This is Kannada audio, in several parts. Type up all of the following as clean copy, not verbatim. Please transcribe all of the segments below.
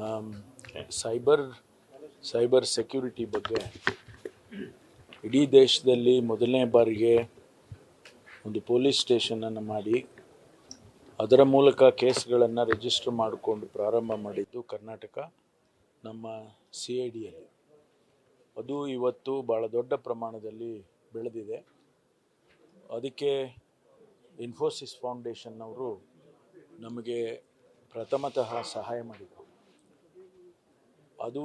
ಆಮ್, ಸೈಬರ್ ಸೆಕ್ಯೂರಿಟಿ ಬಗ್ಗೆ ಇಡೀ ದೇಶದಲ್ಲಿ ಮೊದಲನೇ ಬಾರಿಗೆ ಒಂದು ಪೊಲೀಸ್ ಸ್ಟೇಷನನ್ನು ಮಾಡಿ ಅದರ ಮೂಲಕ ಕೇಸ್ಗಳನ್ನು ರಿಜಿಸ್ಟರ್ ಮಾಡಿಕೊಂಡು ಪ್ರಾರಂಭ ಮಾಡಿದ್ದು ಕರ್ನಾಟಕ ನಮ್ಮ CIDಯಲ್ಲಿ. ಅದು ಇವತ್ತು ಭಾಳ ದೊಡ್ಡ ಪ್ರಮಾಣದಲ್ಲಿ ಬೆಳೆದಿದೆ. ಅದಕ್ಕೆ ಇನ್ಫೋಸಿಸ್ ಫೌಂಡೇಶನ್ನವರು ನಮಗೆ ಪ್ರಥಮತಃ ಸಹಾಯ ಮಾಡಿದರು. ಅದು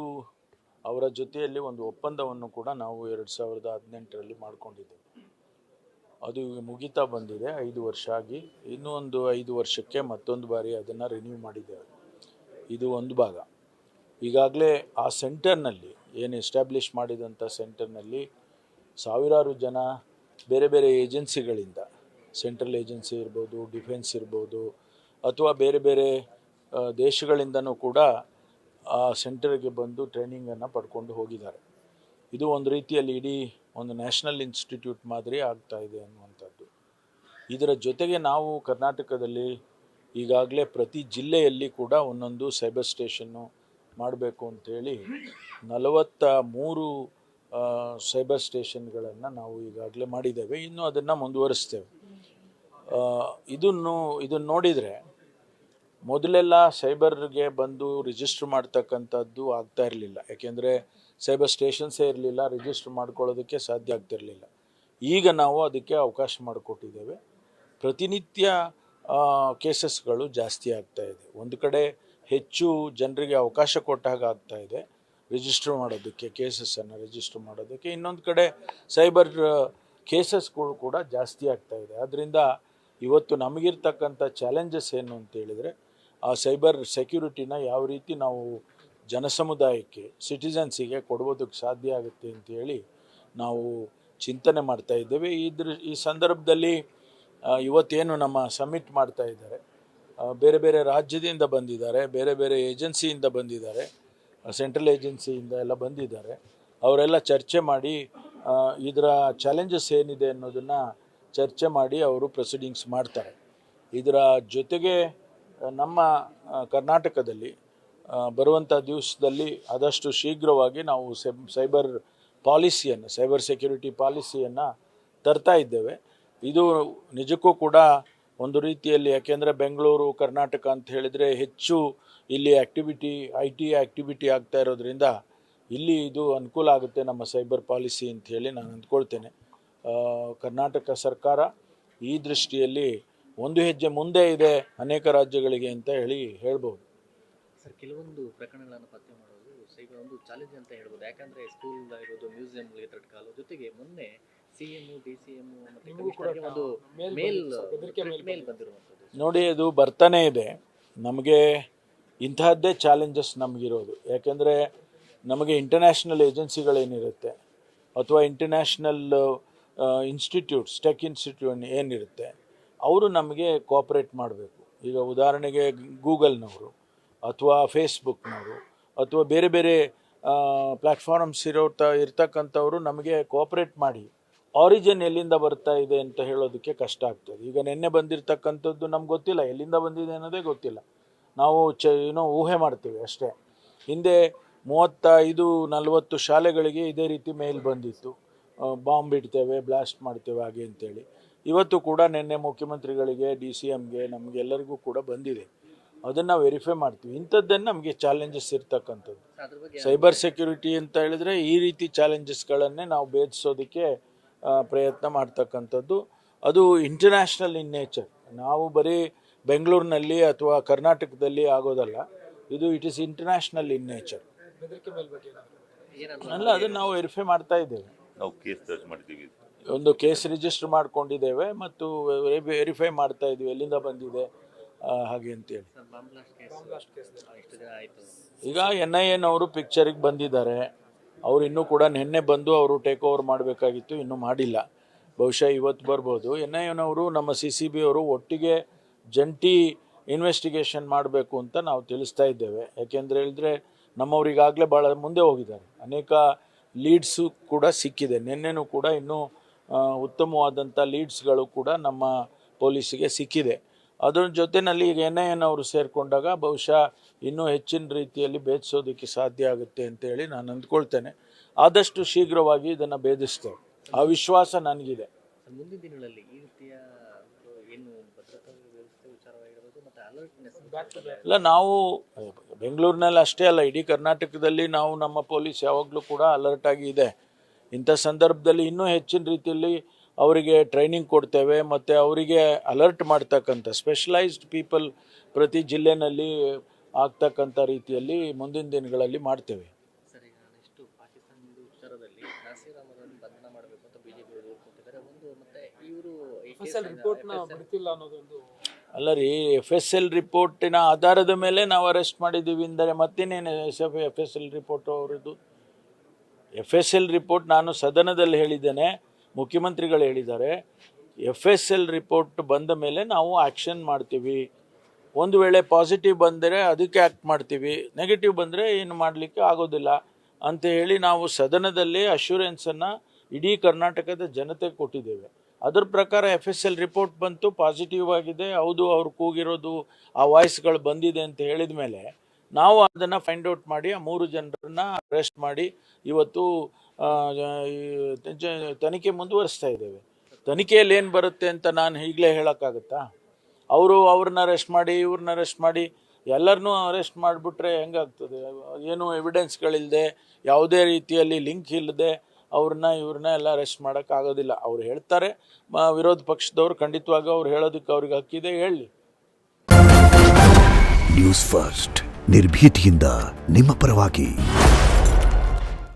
ಅವರ ಜೊತೆಯಲ್ಲಿ ಒಂದು ಒಪ್ಪಂದವನ್ನು ಕೂಡ ನಾವು 2018ರಲ್ಲಿ ಮಾಡಿಕೊಂಡಿದ್ದೇವೆ. ಅದು ಮುಗಿತಾ ಬಂದಿದೆ, 5 ವರ್ಷ ಆಗಿ. ಇನ್ನೂ ಒಂದು 5 ವರ್ಷಕ್ಕೆ ಮತ್ತೊಂದು ಬಾರಿ ಅದನ್ನು ರಿನ್ಯೂ ಮಾಡಿದ್ದೇವೆ. ಇದು ಒಂದು ಭಾಗ. ಈಗಾಗಲೇ ಆ ಸೆಂಟರ್ನಲ್ಲಿ ಏನು ಎಸ್ಟಾಬ್ಲಿಷ್ ಮಾಡಿದಂಥ ಸೆಂಟರ್ನಲ್ಲಿ ಸಾವಿರಾರು ಜನ ಬೇರೆ ಬೇರೆ ಏಜೆನ್ಸಿಗಳಿಂದ, ಸೆಂಟ್ರಲ್ ಏಜೆನ್ಸಿ ಇರ್ಬೋದು, ಡಿಫೆನ್ಸ್ ಇರ್ಬೋದು, ಅಥವಾ ಬೇರೆ ಬೇರೆ ದೇಶಗಳಿಂದನೂ ಕೂಡ ಆ ಸೆಂಟರ್ಗೆ ಬಂದು ಟ್ರೈನಿಂಗನ್ನು ಪಡ್ಕೊಂಡು ಹೋಗಿದ್ದಾರೆ. ಇದು ಒಂದು ರೀತಿಯಲ್ಲಿ ಇಡೀ ಒಂದು ನ್ಯಾಷನಲ್ ಇನ್ಸ್ಟಿಟ್ಯೂಟ್ ಮಾದರಿ ಆಗ್ತಾ ಇದೆ ಅನ್ನುವಂಥದ್ದು. ಇದರ ಜೊತೆಗೆ ನಾವು ಕರ್ನಾಟಕದಲ್ಲಿ ಈಗಾಗಲೇ ಪ್ರತಿ ಜಿಲ್ಲೆಯಲ್ಲಿ ಕೂಡ ಒಂದೊಂದು ಸೈಬರ್ ಸ್ಟೇಷನ್ನು ಮಾಡಬೇಕು ಅಂತೇಳಿ 43 ಸೈಬರ್ ಸ್ಟೇಷನ್ಗಳನ್ನು ನಾವು ಈಗಾಗಲೇ ಮಾಡಿದ್ದೇವೆ. ಇನ್ನೂ ಅದನ್ನು ಮುಂದುವರಿಸ್ತೇವೆ. ಇದನ್ನು ನೋಡಿದರೆ ಮೊದಲೆಲ್ಲ ಸೈಬರ್ಗೆ ಬಂದು ರಿಜಿಸ್ಟರ್ ಮಾಡ್ತಕ್ಕಂಥದ್ದು ಆಗ್ತಾ ಇರಲಿಲ್ಲ. ಯಾಕೆಂದರೆ ಸೈಬರ್ ಸ್ಟೇಷನ್ಸೇ ಇರಲಿಲ್ಲ, ರಿಜಿಸ್ಟರ್ ಮಾಡ್ಕೊಳ್ಳೋದಕ್ಕೆ ಸಾಧ್ಯ ಆಗ್ತಿರಲಿಲ್ಲ. ಈಗ ನಾವು ಅದಕ್ಕೆ ಅವಕಾಶ ಮಾಡಿಕೊಟ್ಟಿದ್ದೇವೆ. ಪ್ರತಿನಿತ್ಯ ಕೇಸಸ್ಗಳು ಜಾಸ್ತಿ ಆಗ್ತಾ ಇದೆ. ಒಂದು ಕಡೆ ಹೆಚ್ಚು ಜನರಿಗೆ ಅವಕಾಶ ಕೊಟ್ಟಾಗ ಆಗ್ತಾ ಇದೆ ರಿಜಿಸ್ಟರ್ ಮಾಡೋದಕ್ಕೆ, ಕೇಸಸ್ಸನ್ನು ರಿಜಿಸ್ಟರ್ ಮಾಡೋದಕ್ಕೆ. ಇನ್ನೊಂದು ಕಡೆ ಸೈಬರ್ ಕೇಸಸ್ಗಳು ಕೂಡ ಜಾಸ್ತಿ ಆಗ್ತಾ ಇದೆ. ಆದ್ದರಿಂದ ಇವತ್ತು ನಮಗಿರ್ತಕ್ಕಂಥ ಚಾಲೆಂಜಸ್ ಏನು ಅಂತ ಹೇಳಿದರೆ, ಆ ಸೈಬರ್ ಸೆಕ್ಯೂರಿಟಿನ ಯಾವ ರೀತಿ ನಾವು ಜನಸಮುದಾಯಕ್ಕೆ, ಸಿಟಿಸನ್ಸಿಗೆ ಕೊಡುವುದಕ್ಕೆ ಸಾಧ್ಯ ಆಗುತ್ತೆ ಅಂತೇಳಿ ನಾವು ಚಿಂತನೆ ಮಾಡ್ತಾ ಇದ್ದೇವೆ. ಈ ಸಂದರ್ಭದಲ್ಲಿ ಇವತ್ತೇನು ನಮ್ಮ ಸಮ್ಮಿಟ್ ಮಾಡ್ತಾ ಇದ್ದಾರೆ, ಬೇರೆ ಬೇರೆ ರಾಜ್ಯದಿಂದ ಬಂದಿದ್ದಾರೆ, ಬೇರೆ ಬೇರೆ ಏಜೆನ್ಸಿಯಿಂದ ಬಂದಿದ್ದಾರೆ, ಸೆಂಟ್ರಲ್ ಏಜೆನ್ಸಿಯಿಂದ ಎಲ್ಲ ಬಂದಿದ್ದಾರೆ. ಅವರೆಲ್ಲ ಚರ್ಚೆ ಮಾಡಿ ಇದರ ಚಾಲೆಂಜಸ್ ಏನಿದೆ ಅನ್ನೋದನ್ನು ಚರ್ಚೆ ಮಾಡಿ ಅವರು ಪ್ರೊಸೀಡಿಂಗ್ಸ್ ಮಾಡ್ತಾರೆ. ಇದರ ಜೊತೆಗೆ ನಮ್ಮ ಕರ್ನಾಟಕದಲ್ಲಿ ಬರುವಂಥ ದಿವಸದಲ್ಲಿ ಆದಷ್ಟು ಶೀಘ್ರವಾಗಿ ನಾವು ಸೈಬರ್ ಸೆಕ್ಯೂರಿಟಿ ಪಾಲಿಸಿಯನ್ನು ತರ್ತಾ ಇದ್ದೇವೆ. ಇದು ನಿಜಕ್ಕೂ ಕೂಡ ಒಂದು ರೀತಿಯಲ್ಲಿ, ಯಾಕೆಂದರೆ ಬೆಂಗಳೂರು ಕರ್ನಾಟಕ ಅಂತ ಹೇಳಿದರೆ ಹೆಚ್ಚು ಇಲ್ಲಿ IT ಆ್ಯಕ್ಟಿವಿಟಿ ಆಗ್ತಾ ಇರೋದ್ರಿಂದ ಇಲ್ಲಿ ಇದು ಅನುಕೂಲ ಆಗುತ್ತೆ ನಮ್ಮ ಸೈಬರ್ ಪಾಲಿಸಿ ಅಂತ ಹೇಳಿ ನಾನು ಅಂದ್ಕೊಳ್ತೇನೆ. ಕರ್ನಾಟಕ ಸರ್ಕಾರ ಈ ದೃಷ್ಟಿಯಲ್ಲಿ ಒಂದು ಹೆಜ್ಜೆ ಮುಂದೆ ಇದೆ ಅನೇಕ ರಾಜ್ಯಗಳಿಗೆ ಅಂತ ಹೇಳ್ಬೋದು. ಸರ್, ಕೆಲವೊಂದು ಪ್ರಕರಣಗಳನ್ನು ಪತ್ತೆ ಮಾಡೋದು ಸೈಬರ್ ಒಂದು ಚಾಲೆಂಜ್ ಅಂತ ಹೇಳ್ಬೋದು. ಯಾಕಂದರೆ ಸ್ಕೂಲ್ ಇರೋದು ಮ್ಯೂಸಿಯಂಗೆ ತಟ್ಕಾಲು, ಜೊತೆಗೆ ಮೊನ್ನೆ CM, DCM ಮತ್ತು ಕಮಿಷನರ್ಗೆ ಒಂದು ಮೇಲ್ ಬಂದಿರುವಂಥದ್ದು ನೋಡಿ. ಅದು ಬರ್ತಾನೆ ಇದೆ. ನಮಗೆ ಇಂತಹದ್ದೇ ಚಾಲೆಂಜಸ್ ನಮಗಿರೋದು. ಯಾಕೆಂದರೆ ನಮಗೆ ಇಂಟರ್ನ್ಯಾಷನಲ್ ಏಜೆನ್ಸಿಗಳೇನಿರುತ್ತೆ ಅಥವಾ ಇಂಟರ್ನ್ಯಾಷನಲ್ ಇನ್ಸ್ಟಿಟ್ಯೂಟ್ಸ್, ಟೆಕ್ ಇನ್ಸ್ಟಿಟ್ಯೂಟ್ ಏನಿರುತ್ತೆ, ಅವರು ನಮಗೆ ಕೋಆಪ್ರೇಟ್ ಮಾಡಬೇಕು. ಈಗ ಉದಾಹರಣೆಗೆ ಗೂಗಲ್ನವರು ಅಥವಾ ಫೇಸ್ಬುಕ್ನವರು ಅಥವಾ ಬೇರೆ ಬೇರೆ ಪ್ಲ್ಯಾಟ್ಫಾರ್ಮ್ಸ್ ಇರ್ತಕ್ಕಂಥವರು ನಮಗೆ ಕೋಆಪ್ರೇಟ್ ಮಾಡಿ ಆರಿಜಿನ್ ಎಲ್ಲಿಂದ ಬರ್ತಾ ಇದೆ ಅಂತ ಹೇಳೋದಕ್ಕೆ ಕಷ್ಟ ಆಗ್ತದೆ. ಈಗ ನಿನ್ನೆ ಬಂದಿರತಕ್ಕಂಥದ್ದು ನಮ್ಗೆ ಗೊತ್ತಿಲ್ಲ, ಎಲ್ಲಿಂದ ಬಂದಿದೆ ಅನ್ನೋದೇ ಗೊತ್ತಿಲ್ಲ. ನಾವು ಊಹೆ ಮಾಡ್ತೀವಿ ಅಷ್ಟೇ. ಹಿಂದೆ 35-40 ಶಾಲೆಗಳಿಗೆ ಇದೇ ರೀತಿ ಮೇಲ್ ಬಂದಿತ್ತು, ಬಾಂಬ್ ಇಡ್ತೇವೆ, ಬ್ಲಾಸ್ಟ್ ಮಾಡ್ತೇವೆ ಹಾಗೆ ಅಂತೇಳಿ. ಇವತ್ತು ಕೂಡ ನಿನ್ನೆ ಮುಖ್ಯಮಂತ್ರಿಗಳಿಗೆ, DCMಗೆ, ನಮಗೆಲ್ಲರಿಗೂ ಕೂಡ ಬಂದಿದೆ. ಅದನ್ನು ವೆರಿಫೈ ಮಾಡ್ತೀವಿ. ಇಂಥದ್ದನ್ನು ನಮಗೆ ಚಾಲೆಂಜಸ್ ಇರ್ತಕ್ಕಂಥದ್ದು. ಸೈಬರ್ ಸೆಕ್ಯೂರಿಟಿ ಅಂತ ಹೇಳಿದ್ರೆ ಈ ರೀತಿ ಚಾಲೆಂಜಸ್ಗಳನ್ನೇ ನಾವು ಭೇದಿಸೋದಕ್ಕೆ ಪ್ರಯತ್ನ ಮಾಡ್ತಕ್ಕಂಥದ್ದು. ಅದು ಇಂಟರ್ನ್ಯಾಷನಲ್ ಇನ್ ನೇಚರ್. ನಾವು ಬರೀ ಬೆಂಗಳೂರಿನಲ್ಲಿ ಅಥವಾ ಕರ್ನಾಟಕದಲ್ಲಿ ಆಗೋದಲ್ಲ, it is international in nature. ಅಲ್ಲ, ಅದನ್ನು ನಾವು ವೆರಿಫೈ ಮಾಡ್ತಾ ಇದ್ದೇವೆ. ನಾವು ಕೇಸ್ ದರ್ಜ್ ಮಾಡಿದ್ದೀವಿ, ಒಂದು ಕೇಸ್ ರಿಜಿಸ್ಟರ್ ಮಾಡ್ಕೊಂಡಿದ್ದೇವೆ ಮತ್ತು ವೆರಿಫೈ ಮಾಡ್ತಾ ಇದ್ದೀವಿ ಎಲ್ಲಿಂದ ಬಂದಿದೆ ಹಾಗೆ ಅಂತೇಳಿ. ಈಗ NIAನವರು ಪಿಕ್ಚರಿಗೆ ಬಂದಿದ್ದಾರೆ. ಅವರು ಇನ್ನೂ ಕೂಡ ನಿನ್ನೆ ಬಂದು ಅವರು ಟೇಕ್ ಓವರ್ ಮಾಡಬೇಕಾಗಿತ್ತು, ಇನ್ನೂ ಮಾಡಿಲ್ಲ. ಬಹುಶಃ ಇವತ್ತು ಬರ್ಬೋದು. NIAನವರು ನಮ್ಮ CCB ಅವರು ಒಟ್ಟಿಗೆ ಜಂಟಿ ಇನ್ವೆಸ್ಟಿಗೇಷನ್ ಮಾಡಬೇಕು ಅಂತ ನಾವು ತಿಳಿಸ್ತಾ ಇದ್ದೇವೆ. ಯಾಕೆಂದರೆ ಹೇಳಿದ್ರೆ ನಮ್ಮವರಿಗಾಗಲೇ ಭಾಳ ಮುಂದೆ ಹೋಗಿದ್ದಾರೆ. ಅನೇಕ ಲೀಡ್ಸು ಕೂಡ ಸಿಕ್ಕಿದೆ. ನಿನ್ನೆನೂ ಕೂಡ ಇನ್ನೂ ಉತ್ತಮವಾದಂಥ ಲೀಡ್ಸ್ಗಳು ಕೂಡ ನಮ್ಮ ಪೊಲೀಸಿಗೆ ಸಿಕ್ಕಿದೆ. ಅದರ ಜೊತೆಯಲ್ಲಿ ಈಗ NIN ಅವರು ಸೇರಿಕೊಂಡಾಗ ಬಹುಶಃ ಇನ್ನೂ ಹೆಚ್ಚಿನ ರೀತಿಯಲ್ಲಿ ಭೇದಿಸೋದಕ್ಕೆ ಸಾಧ್ಯ ಆಗುತ್ತೆ ಅಂತೇಳಿ ನಾನು ಅಂದ್ಕೊಳ್ತೇನೆ. ಆದಷ್ಟು ಶೀಘ್ರವಾಗಿ ಇದನ್ನು ಭೇದಿಸ್ತೇವೆ, ಆ ವಿಶ್ವಾಸ ನನಗಿದೆ. ಮುಂದಿನ ದಿನಗಳಲ್ಲಿ ಈ ರೀತಿಯ ಏನು ಭದ್ರತಾ ವ್ಯವಸ್ಥೆ ವಿಚಾರವಾಗಿರ್ಬೋದು ಮತ್ತು ಅಲರ್ಟ್ನೆಸ್ ಇಲ್ಲ, ನಾವು ಬೆಂಗಳೂರಿನಲ್ಲಿ ಅಷ್ಟೇ ಅಲ್ಲ, ಇಡೀ ಕರ್ನಾಟಕದಲ್ಲಿ ನಾವು ನಮ್ಮ ಪೊಲೀಸ್ ಯಾವಾಗಲೂ ಕೂಡ ಅಲರ್ಟ್ ಆಗಿ ಇದೆ. ಇಂಥ ಸಂದರ್ಭದಲ್ಲಿ ಇನ್ನೂ ಹೆಚ್ಚಿನ ರೀತಿಯಲ್ಲಿ ಅವರಿಗೆ ಟ್ರೈನಿಂಗ್ ಕೊಡ್ತೇವೆ ಮತ್ತು ಅವರಿಗೆ ಅಲರ್ಟ್ ಮಾಡ್ತಕ್ಕಂಥ ಸ್ಪೆಷಲೈಸ್ಡ್ ಪೀಪಲ್ ಪ್ರತಿ ಜಿಲ್ಲೆನಲ್ಲಿ ಆಗ್ತಕ್ಕಂಥ ರೀತಿಯಲ್ಲಿ ಮುಂದಿನ ದಿನಗಳಲ್ಲಿ ಮಾಡ್ತೇವೆ. ಸರ್, ಈಗ ನೆಕ್ಸ್ಟು ಪಾಕಿಸ್ತಾನದ ವಿಚಾರದಲ್ಲಿ ನಾಸೀರ್ ಅಹಮದ್ ಬಂಧನ ಮಾಡಬೇಕು ಅಂತ BJP ಕೊಟ್ಟಿದ್ದಾರೆ ಒಂದು, ಮತ್ತೆ ಇವರು ರಿಪೋರ್ಟ್ನ ಬಿಡ್ತಿಲ್ಲ ಅನ್ನೋದೊಂದು. ಅಲ್ಲ ರೀ, FSL ರಿಪೋರ್ಟಿನ ಆಧಾರದ ಮೇಲೆ ನಾವು ಅರೆಸ್ಟ್ ಮಾಡಿದ್ದೀವಿ ಅಂದರೆ ಮತ್ತೇನೇನು FSL ರಿಪೋರ್ಟು ಅವರದ್ದು? FSL ರಿಪೋರ್ಟ್ ನಾನು ಸದನದಲ್ಲಿ ಹೇಳಿದ್ದೇನೆ, ಮುಖ್ಯಮಂತ್ರಿಗಳು ಹೇಳಿದ್ದಾರೆ. FSL ರಿಪೋರ್ಟ್ ಬಂದ ಮೇಲೆ ನಾವು ಆ್ಯಕ್ಷನ್ ಮಾಡ್ತೀವಿ. ಒಂದು ವೇಳೆ ಪಾಸಿಟಿವ್ ಬಂದರೆ ಅದಕ್ಕೆ ಆ್ಯಕ್ಟ್ ಮಾಡ್ತೀವಿ, ನೆಗೆಟಿವ್ ಬಂದರೆ ಏನು ಮಾಡಲಿಕ್ಕೆ ಆಗೋದಿಲ್ಲ ಅಂತ ಹೇಳಿ ನಾವು ಸದನದಲ್ಲಿ ಅಶ್ಯೂರೆನ್ಸನ್ನು ಇಡೀ ಕರ್ನಾಟಕದ ಜನತೆಗೆ ಕೊಟ್ಟಿದ್ದೇವೆ. ಅದರ ಪ್ರಕಾರ FSL ರಿಪೋರ್ಟ್ ಬಂತು, ಪಾಸಿಟಿವ್ ಆಗಿದೆ, ಹೌದು ಅವ್ರು ಕೂಗಿರೋದು ಆ ವಾಯ್ಸ್ಗಳು ಬಂದಿದೆ ಅಂತ ಹೇಳಿದ ಮೇಲೆ ನಾವು ಅದನ್ನು ಫೈಂಡ್ ಔಟ್ ಮಾಡಿ ಆ 3 ಜನರನ್ನು ಅರೆಸ್ಟ್ ಮಾಡಿ ಇವತ್ತು ತನಿಖೆ ಮುಂದುವರಿಸ್ತಾ ಇದ್ದೇವೆ. ತನಿಖೆಯಲ್ಲಿ ಏನು ಬರುತ್ತೆ ಅಂತ ನಾನು ಈಗಲೇ ಹೇಳೋಕ್ಕಾಗುತ್ತಾ? ಅವ್ರನ್ನ ಅರೆಸ್ಟ್ ಮಾಡಿ ಇವ್ರನ್ನ ಅರೆಸ್ಟ್ ಮಾಡಿ ಎಲ್ಲರನ್ನೂ ಅರೆಸ್ಟ್ ಮಾಡಿಬಿಟ್ರೆ ಹೆಂಗಾಗ್ತದೆ? ಏನು ಎವಿಡೆನ್ಸ್ಗಳಿಲ್ಲದೆ, ಯಾವುದೇ ರೀತಿಯಲ್ಲಿ ಲಿಂಕ್ ಇಲ್ಲದೆ ಇವ್ರನ್ನ ಎಲ್ಲ ಅರೆಸ್ಟ್ ಮಾಡೋಕ್ಕಾಗೋದಿಲ್ಲ. ಅವ್ರು ಹೇಳ್ತಾರೆ, ವಿರೋಧ ಪಕ್ಷದವ್ರು ಖಂಡಿತವಾಗಿ ಅವ್ರು ಹೇಳೋದಕ್ಕೆ ಅವ್ರಿಗೆ ಹಕ್ಕಿದೆ, ಹೇಳಲಿ. ನ್ಯೂಸ್ ಫಸ್ಟ್ ನಿರ್ಭೀತಿಯಿಂದ ನಿಮ್ಮ ಪರವಾಗಿ.